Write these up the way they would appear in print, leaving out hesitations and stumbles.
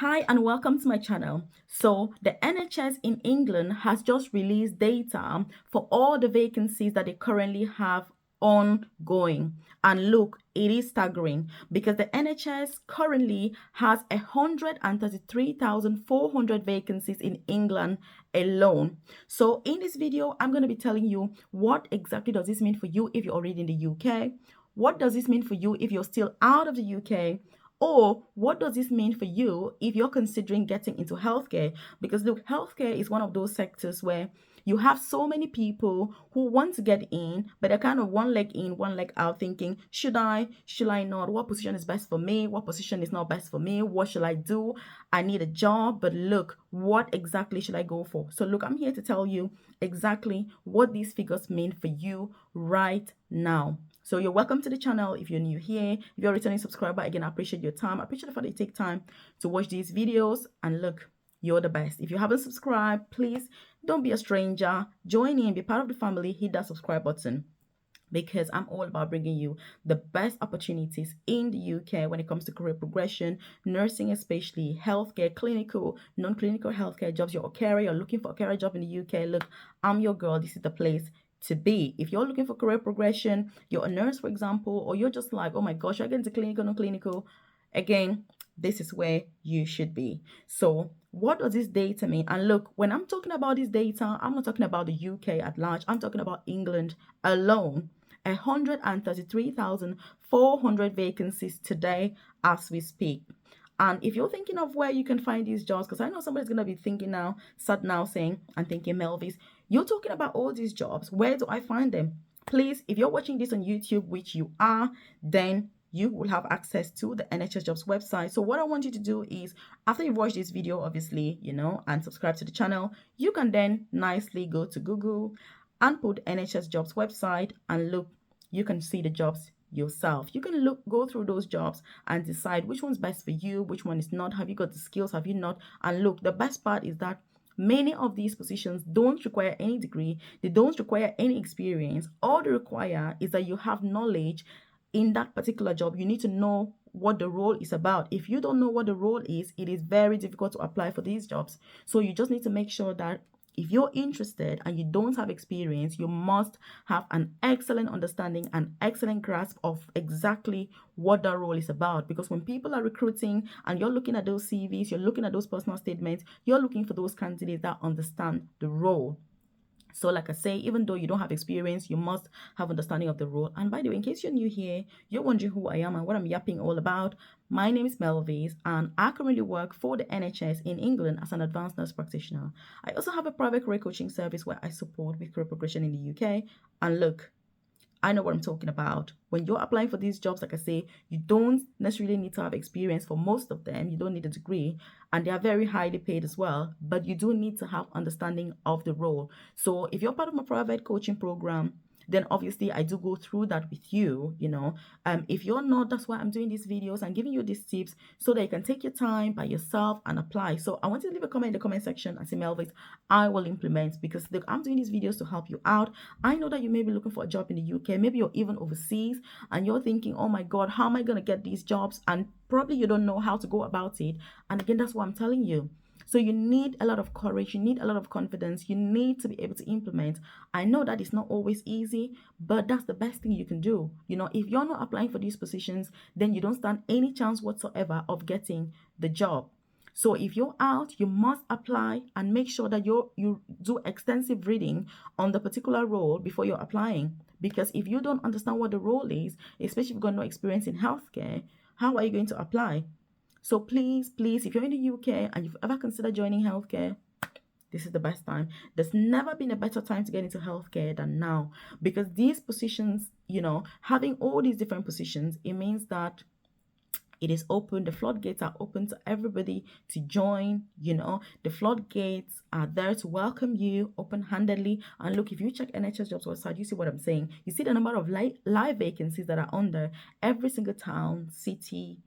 Hi and welcome to my channel. So the NHS in England has just released data for all the vacancies that they currently have ongoing. And look, it is staggering because the NHS currently has 133,400 vacancies in England alone. So in this video, I'm going to be telling you what exactly does this mean for you if you're already in the UK? What does this mean for you if you're still out of the UK? Or what does this mean for you if you're considering getting into healthcare? Because look, healthcare is one of those sectors where you have so many people who want to get in, but they're kind of one leg in, one leg out, thinking, should I not? What position is best for me? What position is not best for me? What should I do? I need a job, but look, what exactly should I go for? So look, I'm here to tell you exactly what these figures mean for you right now. So you're welcome to the channel if you're new here. If you're a returning subscriber, again, I appreciate your time. I appreciate the fact that you take time to watch these videos. And look, you're the best. If you haven't subscribed, please don't be a stranger. Join in, be part of the family, hit that subscribe button because I'm all about bringing you the best opportunities in the UK when it comes to career progression, nursing especially, healthcare, clinical, non-clinical healthcare jobs. You're a carer, you're looking for a career job in the UK. Look, I'm your girl. This is the place to be. If you're looking for career progression, you're a nurse, for example, or you're just like, oh my gosh, I get into clinical, non-clinical, again, this is where you should be. So what does this data mean? And look, when I'm talking about this data, I'm not talking about the UK at large. I'm talking about England alone. 133,400 vacancies today as we speak. And if you're thinking of where you can find these jobs, because I know somebody's going to be thinking now, sat now saying, and thinking, Melvis, you're talking about all these jobs. Where do I find them? Please, if you're watching this on YouTube, which you are, then you will have access to the NHS Jobs website. So what I want you to do is, after you've watched this video, obviously, and subscribe to the channel, you can then nicely go to Google and put NHS Jobs website and look, you can see the jobs yourself. You can go through those jobs and decide which one's best for you, which one is not. Have you got the skills? Have you not? And look, the best part is that many of these positions don't require any degree. They don't require any experience. All they require is that you have knowledge in that particular job. You need to know what the role is about. If you don't know what the role is, it is very difficult to apply for these jobs. So you just need to make sure that if you're interested and you don't have experience, you must have an excellent understanding and excellent grasp of exactly what that role is about. Because when people are recruiting and you're looking at those CVs, you're looking at those personal statements, you're looking for those candidates that understand the role. So like I say, even though you don't have experience, you must have understanding of the role. And by the way, in case you're new here, you're wondering who I am and what I'm yapping all about, my name is Melvis and I currently work for the NHS in England as an advanced nurse practitioner. I also have a private career coaching service where I support with career progression in the UK. And look, I know what I'm talking about. When you're applying for these jobs, like I say, you don't necessarily need to have experience for most of them. You don't need a degree, and they are very highly paid as well. But you do need to have understanding of the role. So if you're part of my private coaching program, then obviously I do go through that with you. If you're not, that's why I'm doing these videos and giving you these tips so that you can take your time by yourself and apply. So I want you to leave a comment in the comment section and say, Melvis, I will implement, because look, I'm doing these videos to help you out. I know that you may be looking for a job in the UK, maybe you're even overseas and you're thinking, oh my God, how am I going to get these jobs? And probably you don't know how to go about it. And again, that's what I'm telling you. So you need a lot of courage, you need a lot of confidence, you need to be able to implement. I know that it's not always easy, but that's the best thing you can do. If you're not applying for these positions, then you don't stand any chance whatsoever of getting the job. So if you're out, you must apply and make sure that you do extensive reading on the particular role before you're applying. Because if you don't understand what the role is, especially if you've got no experience in healthcare, how are you going to apply? So please, if you're in the UK and you've ever considered joining healthcare, this is the best time. There's never been a better time to get into healthcare than now, because these positions, having all these different positions, it means that it is open. The floodgates are open to everybody to join. The floodgates are there to welcome you open-handedly. And look, if you check NHS Jobs website, you see what I'm saying. You see the number of live vacancies that are on there. Every single town, city,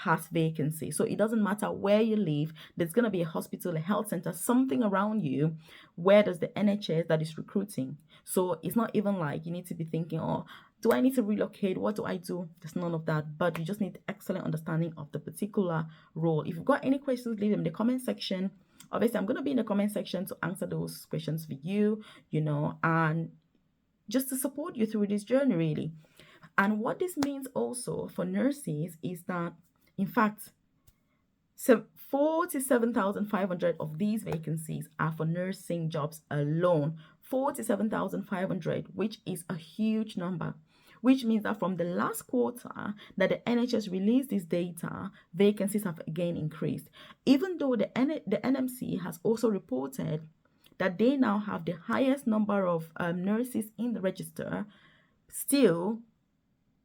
has vacancy. So it doesn't matter where you live, there's going to be a hospital, a health center, something around you where there's the NHS that is recruiting. So it's not even like you need to be thinking, oh, Do I need to relocate? What do I do? There's none of that. But you just need excellent understanding of the particular role. If you've got any questions, leave them in the comment section. Obviously, I'm going to be in the comment section to answer those questions for you, and just to support you through this journey, really. And what this means also for nurses is that, in fact, so 47,500 of these vacancies are for nursing jobs alone. 47,500, which is a huge number. Which means that from the last quarter that the NHS released this data, vacancies have again increased. Even though the NMC has also reported that they now have the highest number of nurses in the register, still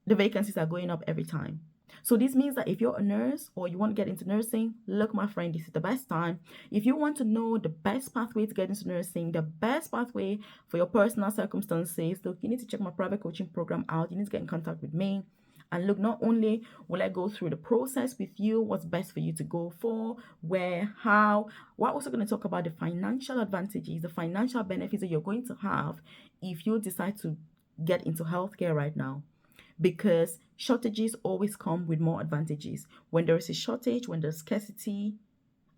the vacancies are going up every time. So this means that if you're a nurse or you want to get into nursing, look, my friend, this is the best time. If you want to know the best pathway to get into nursing, the best pathway for your personal circumstances, look, you need to check my private coaching program out. You need to get in contact with me. And look, not only will I go through the process with you, what's best for you to go for, where, how, we're also going to talk about the financial advantages, the financial benefits that you're going to have if you decide to get into healthcare right now, because shortages always come with more advantages. When there is a shortage, when there's scarcity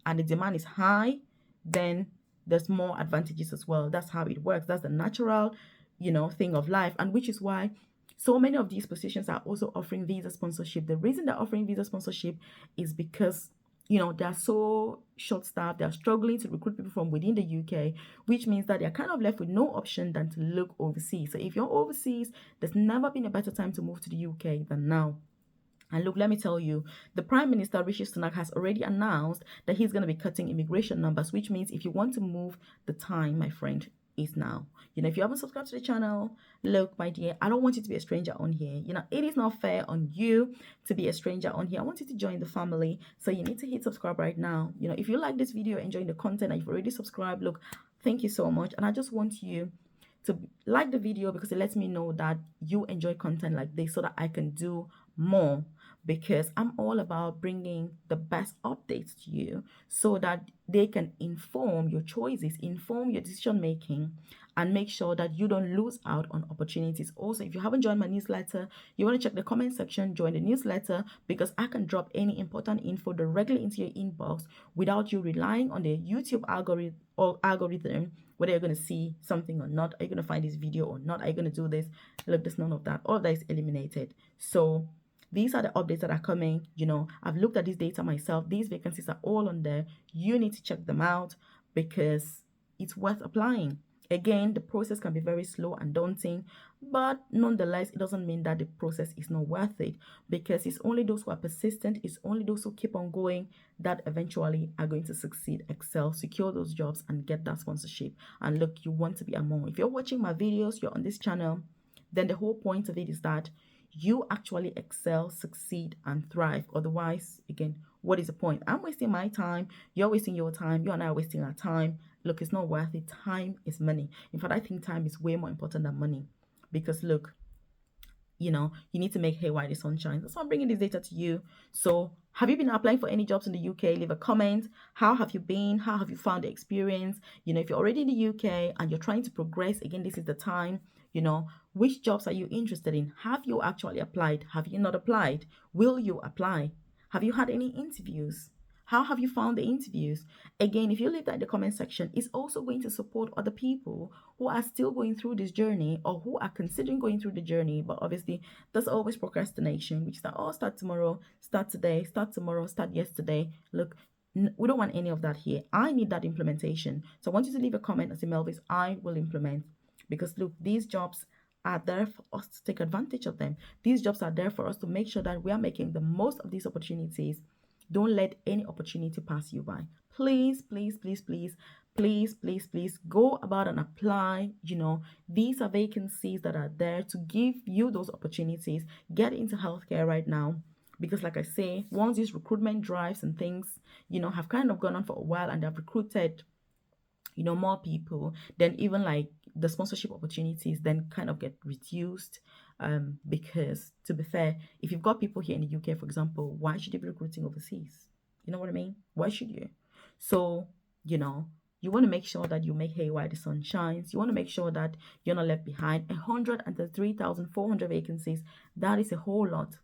and the demand is high, then there's more advantages as well. That's how it works. That's the natural, thing of life. And which is why so many of these positions are also offering visa sponsorship. The reason they're offering visa sponsorship is because they're so short staffed, they're struggling to recruit people from within the UK, which means that they're kind of left with no option than to look overseas. So if you're overseas, there's never been a better time to move to the UK than now. And look, let me tell you, the Prime Minister, Rishi Sunak, has already announced that he's going to be cutting immigration numbers, which means if you want to move, the time, my friend, is now. If you haven't subscribed to the channel, look, my dear, I don't want you to be a stranger on here. It is not fair on you to be a stranger on here. I want you to join the family. So you need to hit subscribe right now. If you like this video, enjoying the content, and you've already subscribed, look, thank you so much. And I just want you to like the video because it lets me know that you enjoy content like this so that I can do more, because I'm all about bringing the best updates to you so that they can inform your choices, inform your decision making, and make sure that you don't lose out on opportunities. Also, if you haven't joined my newsletter, you want to check the comment section, join the newsletter, because I can drop any important info directly into your inbox without you relying on the YouTube algorithm, whether you're going to see something or not. Are you going to find this video or not? Are you going to do this? Look, there's none of that. All of that is eliminated. So these are the updates that are coming. I've looked at this data myself. These vacancies are all on there. You need to check them out because it's worth applying. Again, the process can be very slow and daunting, but nonetheless, it doesn't mean that the process is not worth it, because it's only those who are persistent, it's only those who keep on going that eventually are going to succeed, excel, secure those jobs, and get that sponsorship. And look, you want to be among. If you're watching my videos, you're on this channel, then the whole point of it is that you actually excel, succeed, and thrive. Otherwise, again, what is the point? I'm wasting my time. You're wasting your time. You and I are wasting our time. Look, it's not worth it. Time is money. In fact, I think time is way more important than money, because look, you need to make hay while the sun shines. That's why I'm bringing this data to you. So have you been applying for any jobs in the UK? Leave a comment. How have you been? How have you found the experience? If you're already in the UK and you're trying to progress, again, this is the time. Which jobs are you interested in? Have you actually applied? Have you not applied? Will you apply? Have you had any interviews? How have you found the interviews? Again, if you leave that in the comment section, it's also going to support other people who are still going through this journey or who are considering going through the journey. But obviously, there's always procrastination, which is that, oh, start tomorrow, start today, start tomorrow, start yesterday. Look, we don't want any of that here. I need that implementation. So I want you to leave a comment and say, Melvis, I will implement. Because look, these jobs are there for us to take advantage of them. These jobs are there for us to make sure that we are making the most of these opportunities. Don't let any opportunity pass you by. Please, please, please, please, please, please, please go about and apply. These are vacancies that are there to give you those opportunities. Get into healthcare right now. Because like I say, once these recruitment drives and things, have kind of gone on for a while and they've recruited more people, then even like the sponsorship opportunities then kind of get reduced, because to be fair, if you've got people here in the UK, for example, why should you be recruiting overseas? You know what I mean? Why should you? So You want to make sure that you make hay while the sun shines. You want to make sure that you're not left behind. 103,400 vacancies, that is a whole lot.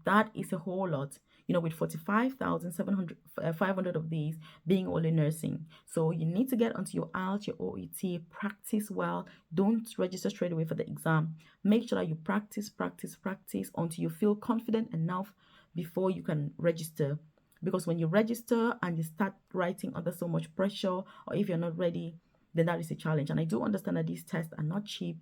That is a whole lot, with 45,700 500 of these being only nursing. So you need to get onto your IELTS, your OET, practice well. Don't register straight away for the exam. Make sure that you practice until you feel confident enough before you can register. Because when you register and you start writing under so much pressure, or if you're not ready, then that is a challenge. And I do understand that these tests are not cheap.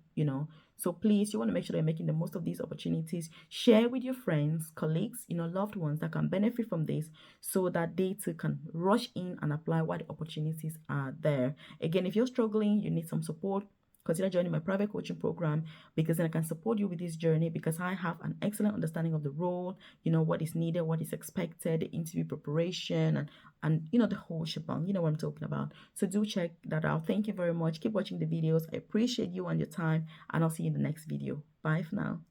So please, you want to make sure that you're making the most of these opportunities. Share with your friends, colleagues, loved ones that can benefit from this, so that they too can rush in and apply while the opportunities are there. Again, if you're struggling, you need some support, consider joining my private coaching program, because then I can support you with this journey, because I have an excellent understanding of the role, what is needed, what is expected, the interview preparation, and the whole shebang. You know what I'm talking about. So do check that out. Thank you very much. Keep watching the videos. I appreciate you and your time, and I'll see you in the next video. Bye for now.